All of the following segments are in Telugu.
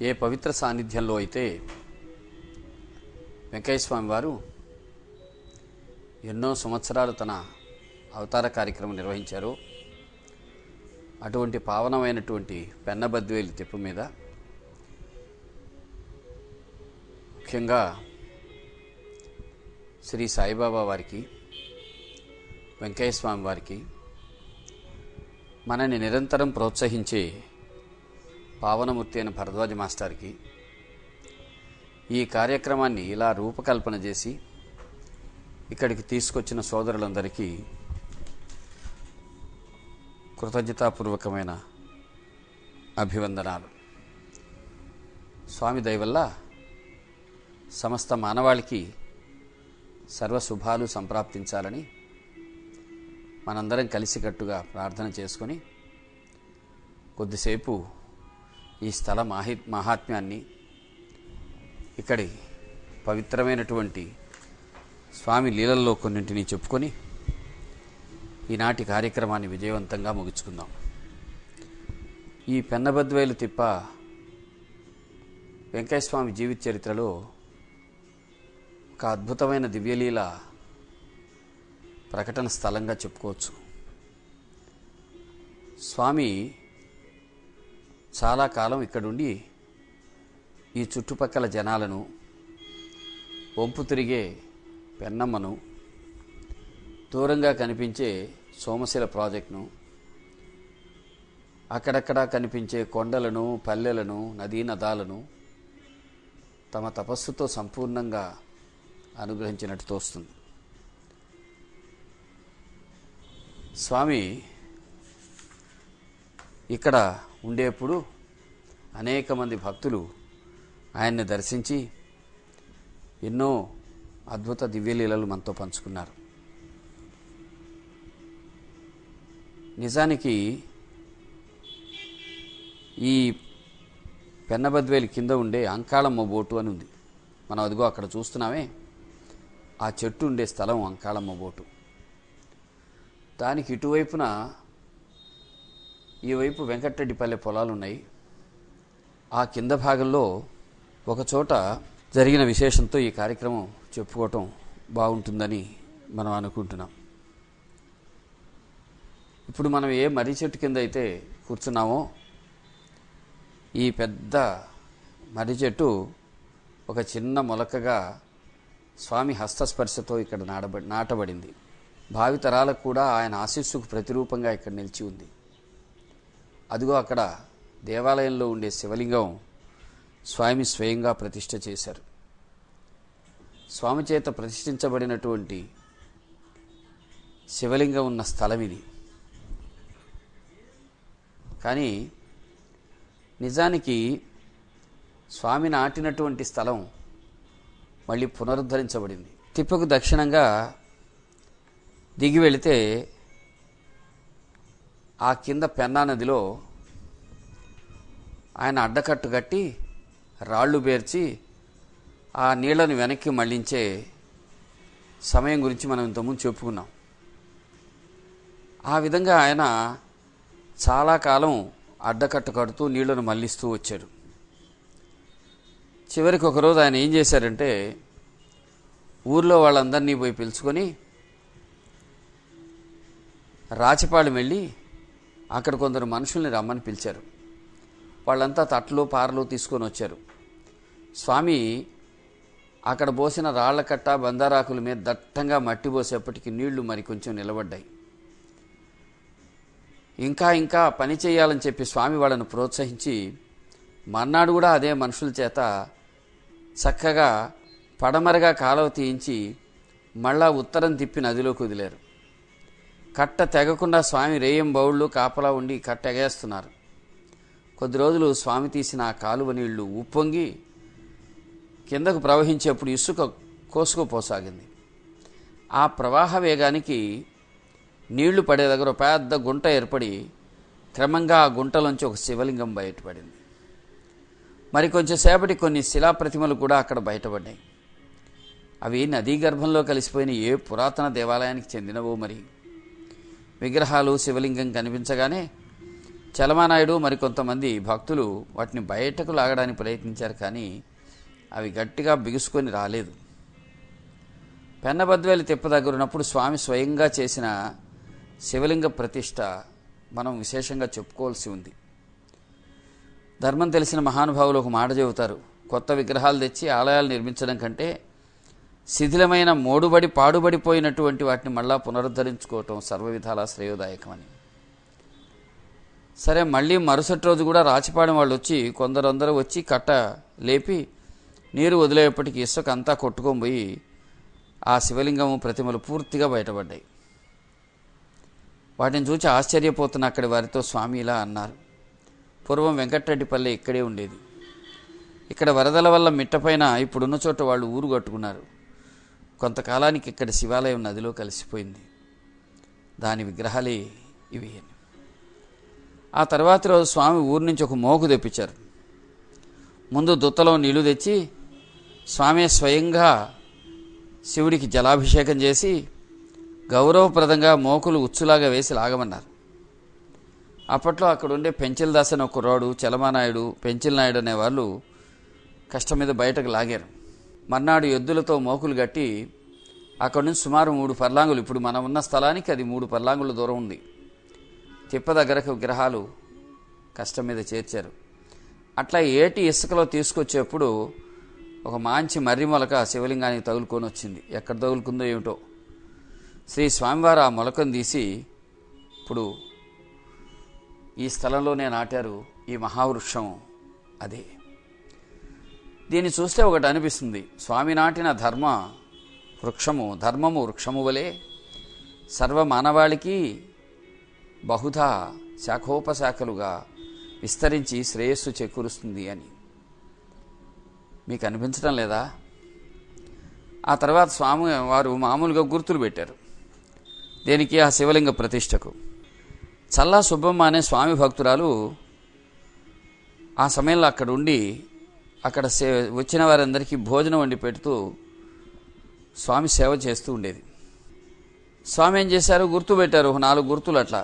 ఏ పవిత్ర సాన్నిధ్యంలో అయితే వెంకయ్య స్వామి వారు ఎన్నో సంవత్సరాలు తన అవతార కార్యక్రమం నిర్వహించారో అటువంటి పావనమైనటువంటి పెన్నబద్వేలు తిప్పు మీద ముఖ్యంగా శ్రీ సాయిబాబా వారికి, వెంకయ్య స్వామి వారికి, మనని నిరంతరం ప్రోత్సహించే పావనమూర్తి అయిన భరద్వాజ మాస్టర్కి ఈ కార్యక్రమాన్ని ఇలా రూపకల్పన చేసి ఇక్కడికి తీసుకొచ్చిన సోదరులందరికీ కృతజ్ఞతాపూర్వకమైన అభివందనాలు. స్వామి దయ వల్ల సమస్త మానవాళికి సర్వశుభాలు సంప్రాప్తించాలని మనందరం కలిసికట్టుగా ప్రార్థన చేసుకొని కొద్దిసేపు ఈ స్థల మహాత్మ్యాన్ని, ఇక్కడి పవిత్రమైనటువంటి స్వామి లీలల్లో కొన్నింటిని చెప్పుకొని ఈనాటి కార్యక్రమాన్ని విజయవంతంగా ముగించుకుందాం. ఈ పెన్నబద్వేలు తిప్ప వెంకయ్యస్వామి జీవిత చరిత్రలో ఒక అద్భుతమైన దివ్యలీల ప్రకటన స్థలంగా చెప్పుకోవచ్చు. స్వామి చాలా కాలం ఇక్కడుండి ఈ చుట్టుపక్కల జనాలను, వంపు తిరిగే పెన్నమ్మను, దూరంగా కనిపించే సోమశిల ప్రాజెక్టును, అక్కడక్కడ కనిపించే కొండలను, పల్లెలను, నదీనదాలను తమ తపస్సుతో సంపూర్ణంగా అనుగ్రహించినట్టు తోస్తుంది. స్వామి ఇక్కడ ఉండేప్పుడు అనేక మంది భక్తులు ఆయన్ని దర్శించి ఎన్నో అద్భుత దివ్యలీలలు మనతో పంచుకున్నారు. నిజానికి ఈ పెన్నబద్వేలి కింద ఉండే అంకాళమ్మ బోటు అని ఉంది. మనం అదిగో అక్కడ చూస్తున్నామే, ఆ చెట్టు ఉండే స్థలం అంకాళమ్మ బోటు. దానికి ఇటువైపున ఈ వైపు వెంకటరెడ్డిపల్లె పొలాలు ఉన్నాయి. ఆ కింద భాగంలో ఒకచోట జరిగిన విశేషంతో ఈ కార్యక్రమం చెప్పుకోవటం బాగుంటుందని మనం అనుకుంటున్నాం. ఇప్పుడు మనం ఏ మర్రి చెట్టు కింద అయితే కూర్చున్నామో, ఈ పెద్ద మర్రి చెట్టు ఒక చిన్న మొలకగా స్వామి హస్తస్పర్శతో ఇక్కడ నాటబడింది. భావితరాలకు కూడా ఆయన ఆశీస్సుకు ప్రతిరూపంగా ఇక్కడ నిలిచి ఉంది. అదిగో అక్కడ దేవాలయంలో ఉండే శివలింగం స్వామి స్వయంగా ప్రతిష్ఠ చేశారు. స్వామి చేత ప్రతిష్ఠించబడినటువంటి శివలింగం ఉన్న స్థలం ఇది. కానీ నిజానికి స్వామి నాటినటువంటి స్థలం మళ్ళీ పునరుద్ధరించబడింది. తిప్పకు దక్షిణంగా దిగి వెళితే ఆ కింద పెన్నా నదిలో ఆయన అడ్డకట్టు కట్టి రాళ్ళు పేర్చి ఆ నీళ్లను వెనక్కి మళ్లించే సమయం గురించి మనం ఇంతకుముందు చెప్పుకున్నాం. ఆ విధంగా ఆయన చాలా కాలం అడ్డకట్టు కడుతూ నీళ్లను మళ్లిస్తూ వచ్చారు. చివరికి ఒకరోజు ఆయన ఏం చేశారంటే, ఊర్లో వాళ్ళందరినీ పోయి పిలుచుకొని రాచిపాళెం వెళ్ళి అక్కడ కొందరు మనుషుల్ని రమ్మని పిలిచారు. వాళ్ళంతా తట్లు పారలు తీసుకొని వచ్చారు. స్వామి అక్కడ పోసిన రాళ్ల కట్ట, బందారాకుల మీద దట్టంగా మట్టి పోసేపటికి నీళ్లు మరి కొంచెం నిలబడ్డాయి. ఇంకా ఇంకా పని చేయాలని చెప్పి స్వామి వాళ్ళను ప్రోత్సహించి మర్నాడు కూడా అదే మనుషుల చేత చక్కగా పడమరగా కాలువ తీయించి మళ్ళా ఉత్తరం తిప్పి నదిలోకి వదిలారు. కట్ట తెగకుండా స్వామి రేయం బౌళ్ళు కాపలా ఉండి కట్ట ఎగేస్తున్నారు. కొద్ది రోజులు స్వామి తీసిన ఆ కాలువ నీళ్లు ఉప్పొంగి కిందకు ప్రవహించేప్పుడు ఇసుక కోసుకుపోసాగింది. ఆ ప్రవాహ వేగానికి నీళ్లు పడే దగ్గర పెద్ద గుంట ఏర్పడి క్రమంగా ఆ గుంటలోంచి ఒక శివలింగం బయటపడింది. మరి కొంచెం సేపటి కొన్ని శిలాప్రతిమలు కూడా అక్కడ బయటపడ్డాయి. అవి నదీ గర్భంలో కలిసిపోయిన ఏ పురాతన దేవాలయానికి చెందినవో మరి. విగ్రహాలు, శివలింగం కనిపించగానే చలమానాయుడు మరికొంతమంది భక్తులు వాటిని బయటకు లాగడానికి ప్రయత్నించారు, కానీ అవి గట్టిగా బిగుసుకొని రాలేదు. పెన్నబద్వేలి తిప్ప దగ్గర ఉన్నప్పుడు స్వామి స్వయంగా చేసిన శివలింగ ప్రతిష్ఠ మనం విశేషంగా చెప్పుకోవాల్సి ఉంది. ధర్మం తెలిసిన మహానుభావులు ఒక మాట చెబుతారు, కొత్త విగ్రహాలు తెచ్చి ఆలయాలు నిర్మించడం కంటే శిథిలమైన మోడుబడి పాడుబడిపోయినటువంటి వాటిని మళ్ళా పునరుద్ధరించుకోవటం సర్వవిధాలా శ్రేయోదాయకమని. సరే, మళ్ళీ మరుసటి రోజు కూడా రాచిపాడెం వాళ్ళు వచ్చి కొందరందరూ వచ్చి కట్ట లేపి నీరు వదిలేపటికి ఇసుక అంతా కొట్టుకొని పోయి ఆ శివలింగము ప్రతిమలు పూర్తిగా బయటపడ్డాయి. వాటిని చూసి ఆశ్చర్యపోతున్న అక్కడి వారితో స్వామి ఇలా అన్నారు, పూర్వం వెంకటరెడ్డిపల్లె ఇక్కడే ఉండేది. ఇక్కడ వరదల వల్ల మిట్టపైన ఇప్పుడున్న చోట వాళ్ళు ఊరు కట్టుకున్నారు. కొంతకాలానికి ఇక్కడ శివాలయం నదిలో కలిసిపోయింది. దాని విగ్రహాలే ఇవి. ఆ తర్వాతి రోజు స్వామి ఊరి నుంచి ఒక మోకు తెప్పించారు. ముందు దుత్తలో నీళ్లు తెచ్చి స్వామి స్వయంగా శివుడికి జలాభిషేకం చేసి గౌరవప్రదంగా మోకులు ఉచ్చులాగా వేసి లాగమన్నారు. అప్పట్లో అక్కడ ఉండే పెంచిల్ దాస్ అనే ఒక కుర్రాడు, చలమానాయుడు, పెంచిల్ నాయుడు అనేవాళ్ళు కష్టం మీద బయటకు లాగారు. మర్నాడు ఎద్దులతో మోకులు కట్టి అక్కడి నుంచి సుమారు 3 పర్లాంగులు, ఇప్పుడు మనం ఉన్న స్థలానికి అది 3 పర్లాంగుల దూరం ఉంది, తిప్ప దగ్గరకు విగ్రహాలు కష్టం మీద చేర్చారు. అట్లా ఏటి ఇసుకలో తీసుకొచ్చేప్పుడు ఒక మంచి మర్రి మొలక శివలింగానికి తగులుకొని వచ్చింది. ఎక్కడ తగులుకుందో ఏమిటో. శ్రీ స్వామివారు ఆ మొలకను తీసి ఇప్పుడు ఈ స్థలంలోనే నాటారు. ఈ మహావృక్షం అదే. దీన్ని చూస్తే ఒకటి అనిపిస్తుంది, స్వామి నాటిన ధర్మము వృక్షము వలె సర్వ మానవాళికి బహుధా శాఖోపశాఖలుగా విస్తరించి శ్రేయస్సు చేకూరుస్తుంది అని. మీకు అనిపించడం లేదా? ఆ తర్వాత స్వామి వారు మామూలుగా గుర్తులు పెట్టారు. దేనికి? ఆ శివలింగ ప్రతిష్టకు. చల్లా సుబ్బమ్మ అనే స్వామి భక్తురాలు ఆ సమయంలో అక్కడ ఉండి అక్కడ వచ్చిన వారందరికీ భోజనం వండి పెడుతూ స్వామి సేవ చేస్తూ ఉండేది. స్వామి ఏం చేశారు? గుర్తు పెట్టారు, 4 గుర్తులు అట్లా.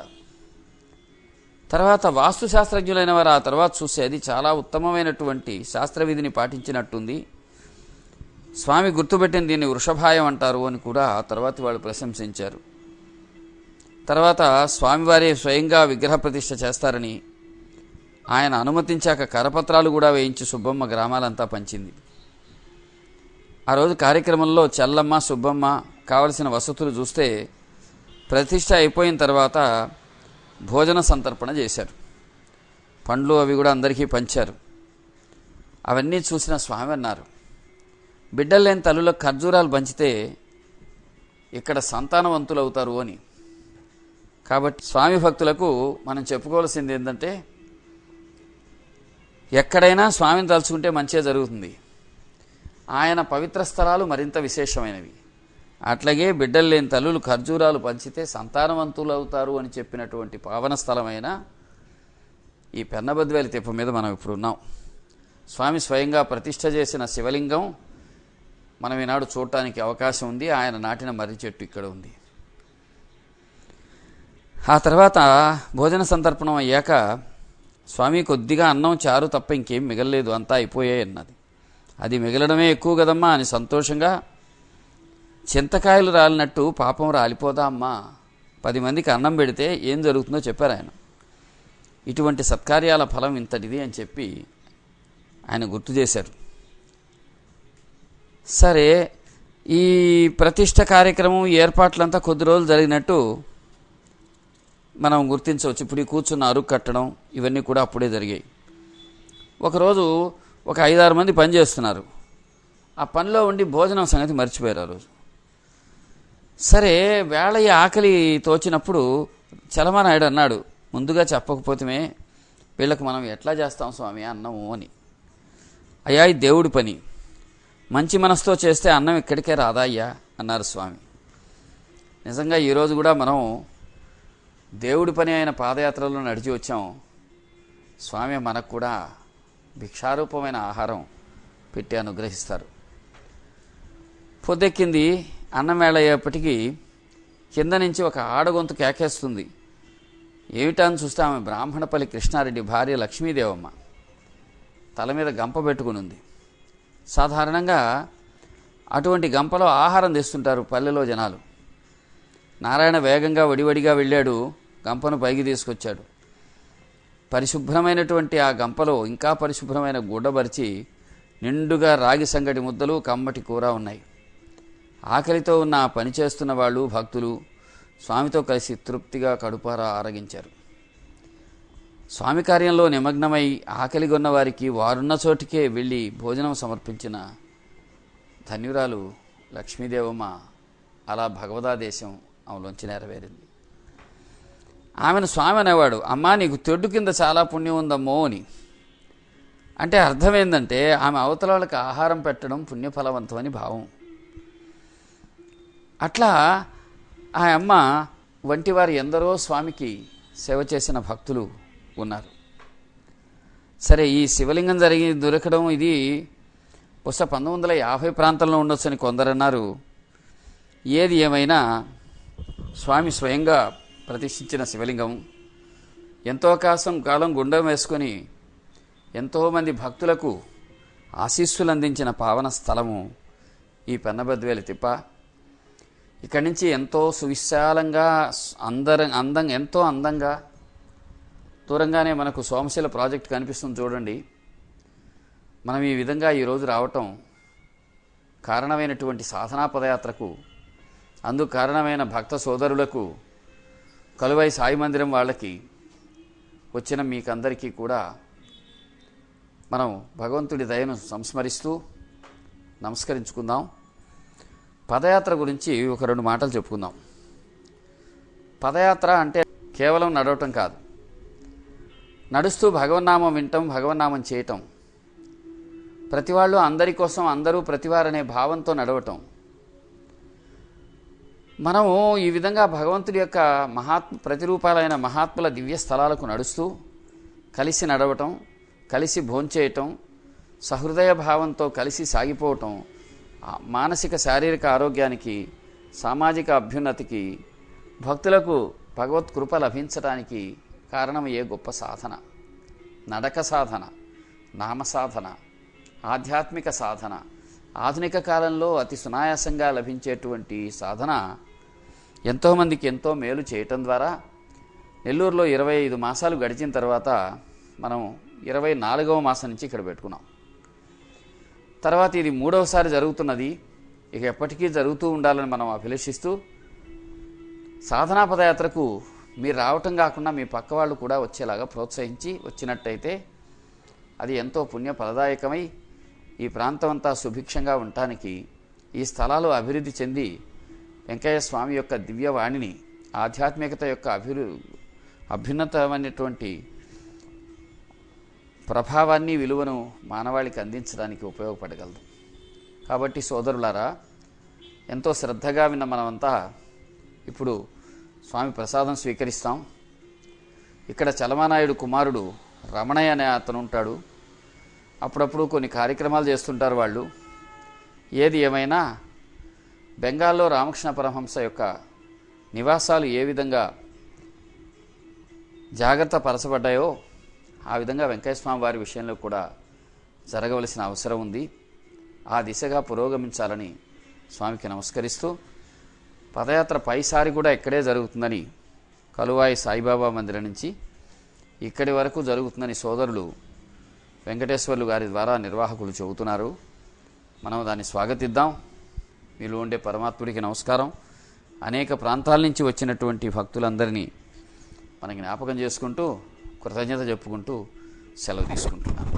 తర్వాత వాస్తు శాస్త్రజ్ఞులైన వారు ఆ తర్వాత చూస్తే అది చాలా ఉత్తమమైనటువంటి శాస్త్రవిధిని పాటించినట్టుంది, స్వామి గుర్తుపెట్టిన దీన్ని వృషభాయం అంటారు అని కూడా ఆ తర్వాత వాళ్ళు ప్రశంసించారు. తర్వాత స్వామివారే స్వయంగా విగ్రహ ప్రతిష్ఠ చేస్తారని ఆయన అనుమతించాక కరపత్రాలు కూడా వేయించి సుబ్బమ్మ గ్రామాలంతా పంచింది. ఆ రోజు కార్యక్రమంలో చల్లమ్మ, సుబ్బమ్మ కావలసిన వసతులు చూస్తే ప్రతిష్ఠ అయిపోయిన తర్వాత భోజన సంతర్పణ చేశారు. పండ్లు అవి కూడా అందరికీ పంచారు. అవన్నీ చూసిన స్వామి అన్నారు, బిడ్డలు లేని తల్లులకు ఖర్జూరాలు పంచితే ఇక్కడ సంతానవంతులు అవుతారు అని. కాబట్టి స్వామి భక్తులకు మనం చెప్పుకోవాల్సింది ఏంటంటే, ఎక్కడైనా స్వామిని తలుచుకుంటే మంచిగా జరుగుతుంది. ఆయన పవిత్ర స్థలాలు మరింత విశేషమైనవి. అట్లాగే బిడ్డలు లేని తల్లులు ఖర్జూరాలు పంచితే సంతానవంతులు అవుతారు అని చెప్పినటువంటి పావన స్థలమైన ఈ పెన్నబద్వేలి తిప్ప మీద మనం ఇప్పుడు ఉన్నాం. స్వామి స్వయంగా ప్రతిష్ఠ చేసిన శివలింగం మనం ఈనాడు చూడటానికి అవకాశం ఉంది. ఆయన నాటిన మర్రి చెట్టు ఇక్కడ ఉంది. ఆ తర్వాత భోజన సంతర్పణం అయ్యాక స్వామి కొద్దిగా అన్నం చారు తప్ప ఇంకేం మిగలలేదు, అంతా అయిపోయాయి అన్నది. అది మిగలడమే ఎక్కువ కదమ్మా అని సంతోషంగా, చింతకాయలు రాలినట్టు పాపం రాలిపోదా అమ్మా, 10 మందికి అన్నం పెడితే ఏం జరుగుతుందో చెప్పారు ఆయన. ఇటువంటి సత్కార్యాల ఫలం ఇంతటిది అని చెప్పి ఆయన గుర్తు చేశారు. సరే, ఈ ప్రతిష్ఠ కార్యక్రమం ఏర్పాట్లంతా కొద్ది రోజులు జరిగినట్టు మనం గుర్తించవచ్చు. ఇప్పుడు ఈ కూర్చున్న అరుగు కట్టడం ఇవన్నీ కూడా అప్పుడే జరిగాయి. ఒకరోజు ఒక 5-6 మంది పని చేస్తున్నారు. ఆ పనిలో ఉండి భోజనం సంగతి మర్చిపోయారు ఆ రోజు. సరే, వేళ ఆకలి తోచినప్పుడు చలమానాయుడు అన్నాడు, ముందుగా చెప్పకపోతే వీళ్ళకి మనం ఎట్లా చేస్తాం స్వామి అన్నము అని. అయ్యా, ఈ దేవుడి పని, మంచి మనసుతో చేస్తే అన్నం ఇక్కడికే రాదా అయ్యా అన్నారు స్వామి. నిజంగా ఈరోజు కూడా మనం దేవుడి పని అయిన పాదయాత్రలో నడిచి వచ్చాం. స్వామి మనకు కూడా భిక్షారూపమైన ఆహారం పెట్టి అనుగ్రహిస్తారు. పొద్దెక్కింది, అన్నం వేళ అయ్యేప్పటికీ కింద నుంచి ఒక ఆడగొంతు కేకేస్తుంది, ఏమిటా అని చూస్తే ఆమె బ్రాహ్మణపల్లి కృష్ణారెడ్డి భార్య లక్ష్మీదేవమ్మ. తల మీద గంప పెట్టుకుని ఉంది. సాధారణంగా అటువంటి గంపలో ఆహారం తెస్తుంటారు పల్లెలో జనాలు. నారాయణ వేగంగా వడివడిగా వెళ్ళాడు, గంపను పైకి తీసుకొచ్చాడు. పరిశుభ్రమైనటువంటి ఆ గంపలో ఇంకా పరిశుభ్రమైన గుడ్డబరిచి నిండుగా రాగి సంగటి ముద్దలు, కమ్మటి కూర ఉన్నాయి. ఆకలితో ఉన్న పని చేస్తున్న వాళ్ళు, భక్తులు స్వామితో కలిసి తృప్తిగా కడుపారా ఆరగించారు. స్వామి కార్యంలో నిమగ్నమై ఆకలిగొన్న వారికి వారున్న చోటికే వెళ్ళి భోజనం సమర్పించిన ధన్యురాలు లక్ష్మీదేవమ్మ. అలా భగవదాదేశం ఆమెలోంచి నెరవేరింది. ఆమెను స్వామి అనేవాడు, అమ్మా నీకు తెడ్డు కింద చాలా పుణ్యం ఉందమ్మో అని. అంటే అర్థం ఏంటంటే ఆమె అవతల వాళ్ళకి ఆహారం పెట్టడం పుణ్యఫలవంతమని భావం. అట్లా ఆ అమ్మ వంటి వారు ఎందరో స్వామికి సేవ చేసిన భక్తులు ఉన్నారు. సరే, ఈ శివలింగం దొరకడం ఇది బహుశా 1950 ప్రాంతంలో ఉండొచ్చని కొందరన్నారు. ఏది ఏమైనా స్వామి స్వయంగా ప్రతిష్ఠించిన శివలింగం ఎంతో కాలం గుండం వేసుకొని ఎంతోమంది భక్తులకు ఆశీస్సులు అందించిన పావన స్థలము ఈ పెన్నబద్వేలి తిప్ప. ఇక్కడి నుంచి ఎంతో సువిశాలంగా ఎంతో అందంగా దూరంగానే మనకు సోమశిల ప్రాజెక్ట్ కనిపిస్తుంది చూడండి. మనం ఈ విధంగా ఈరోజు రావటం కారణమైనటువంటి సాధనా పదయాత్రకు, అందుకు కారణమైన భక్త సోదరులకు, కలువై సాయి మందిరం వాళ్ళకి, వచ్చిన మీకందరికీ కూడా మనం భగవంతుడి దయను సంస్మరిస్తూ నమస్కరించుకుందాం. పదయాత్ర గురించి ఒక 2 మాటలు చెప్పుకుందాం. పదయాత్ర అంటే కేవలం నడవటం కాదు, నడుస్తూ భగవన్నామం వినటం, భగవన్నామం చేయటం. ప్రతి వాళ్ళు అందరి కోసం, అందరూ ప్రతివారనే భావంతో నడవటం. మనము ఈ విధంగా భగవంతుడి యొక్క ప్రతిరూపాలైన మహాత్ముల దివ్య స్థలాలకు నడుస్తూ కలిసి నడవటం, కలిసి భోంచేయటం, సహృదయ భావంతో కలిసి సాగిపోవటం మానసిక శారీరక ఆరోగ్యానికి, సామాజిక అభ్యున్నతికి, భక్తులకు భగవత్ కృప లభించడానికి కారణమయ్యే గొప్ప సాధన. నడక సాధన, నామ సాధన, ఆధ్యాత్మిక సాధన, ఆధునిక కాలంలో అతి సునాయాసంగా లభించేటువంటి సాధన ఎంతోమందికి ఎంతో మేలు చేయటం ద్వారా నెల్లూరులో 25 మాసాలు గడిచిన తర్వాత మనం 24వ మాసం నుంచి ఇక్కడ పెట్టుకున్నాం. తర్వాత ఇది 3వసారి జరుగుతున్నది. ఇక ఎప్పటికీ జరుగుతూ ఉండాలని మనం అభిలషిస్తూ, సాధనా పదయాత్రకు మీరు రావటం కాకుండా మీ పక్క వాళ్ళు కూడా వచ్చేలాగా ప్రోత్సహించి వచ్చినట్టయితే అది ఎంతో పుణ్య ఫలదాయకమై ఈ ప్రాంతం అంతా సుభిక్షంగా ఉండటానికి, ఈ స్థలాలు అభివృద్ధి చెంది వెంకయ్య స్వామి యొక్క దివ్యవాణిని, ఆధ్యాత్మికత యొక్క అభ్యున్నతమైనటువంటి ప్రభావాన్ని, విలువను మానవాళికి అందించడానికి ఉపయోగపడగలదు. కాబట్టి సోదరులారా, ఎంతో శ్రద్ధగా విన్న మనమంతా ఇప్పుడు స్వామి ప్రసాదం స్వీకరిస్తాం. ఇక్కడ చలమానాయుడు కుమారుడు రమణయ్య అనే అతను ఉంటాడు. అప్పుడప్పుడు కొన్ని కార్యక్రమాలు చేస్తుంటారు వాళ్ళు. ఏది ఏమైనా బెంగాల్లో రామకృష్ణ పరమహంస యొక్క నివాసాలు ఏ విధంగా జాగ్రత్త పరచబడ్డాయో ఆ విధంగా వెంకయ్యస్వామి వారి విషయంలో కూడా జరగవలసిన అవసరం ఉంది. ఆ దిశగా పురోగమించాలని స్వామికి నమస్కరిస్తూ, పదయాత్ర పైసారి కూడా ఇక్కడే జరుగుతుందని కలువాయి సాయిబాబా మందిరం నుంచి ఇక్కడి వరకు జరుగుతుందని సోదరులు వెంకటేశ్వర్లు గారి ద్వారా నిర్వాహకులు చెబుతున్నారు. మనం దాన్ని స్వాగతిద్దాం. మీలో ఉండే పరమాత్ముడికి నమస్కారం. అనేక ప్రాంతాల నుంచి వచ్చినటువంటి భక్తులందరినీ మనం జ్ఞాపకం చేసుకుంటూ, కృతజ్ఞత చెప్పుకుంటూ సెలవు తీసుకుంటున్నాను.